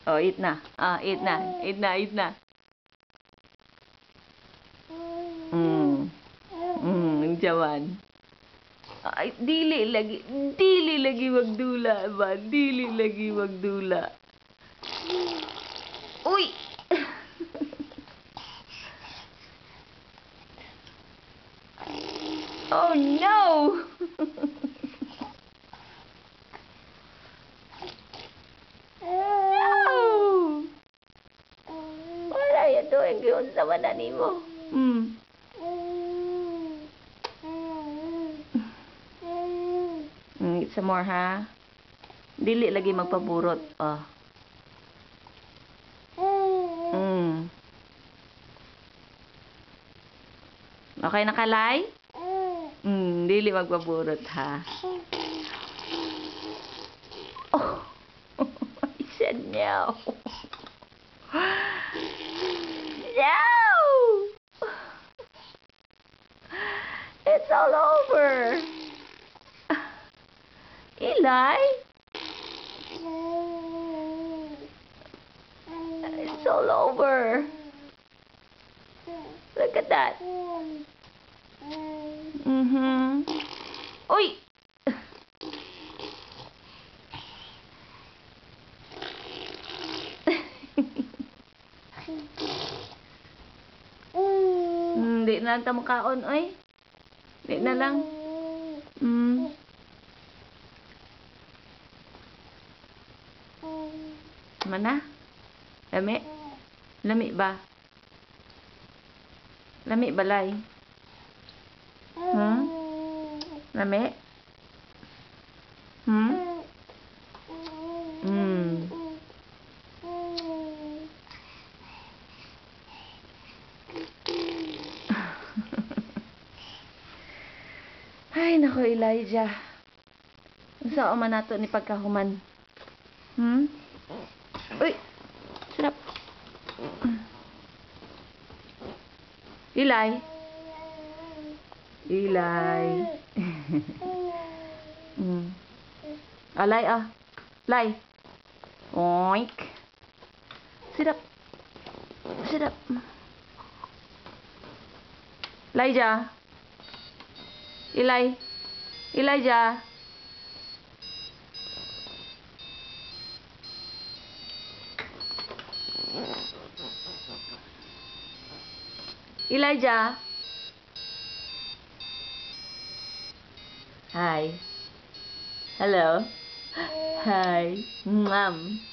Oh, eat na. Ah, eat na. Eat na, eat na. Jawan. Ay, dili lagi magdula ba? Dili lagi magdula. Uy! Oh no! No! What are you doing? Giyon sa manani mo. Eat some more, ha? Dili lagi magpaburot. Oh. Okay na kalay? Dili magpaburot, ha? Oh. I said no. No! It's all over. Eli? It's all over. Look at that. Uy! Hindi na lang ito makaon, oy. Hindi na lang. Mana? Lami? Lami ba? Lami balay? Lami? Ay, nako, Elijah. Saan man nato ni pagkahuman? Uy! Sarap. Eli? Eli? Alay, ah. Lay. Oink. Sit up. Sit up. Elijah. Eli. Elijah. Elijah. Hi. Hello. Hi. Mom.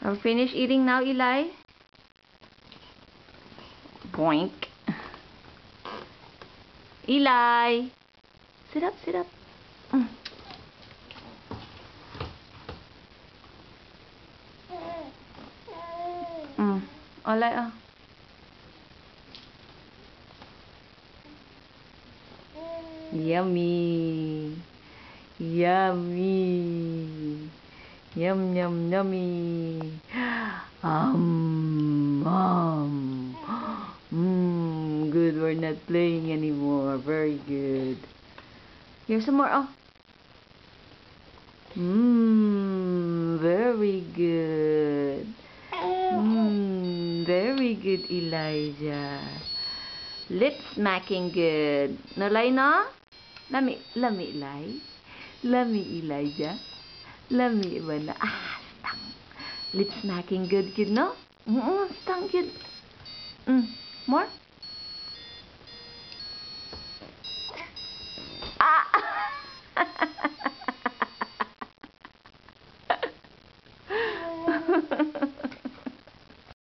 Are we finished eating now, Eli? Boink. Eli. Sit up, sit up. Alay, ah. Yummy. Yummy. Yum, yum, yummy. Good, we're not playing anymore. Very good. Here's some more. Oh. Very good. Very good, Elijah. Lip smacking good. No, lay, no? Let me, Eli. Let me, Elijah. Let me, Ivana. Ah, stang. Lip smacking good, no? Stang good. More?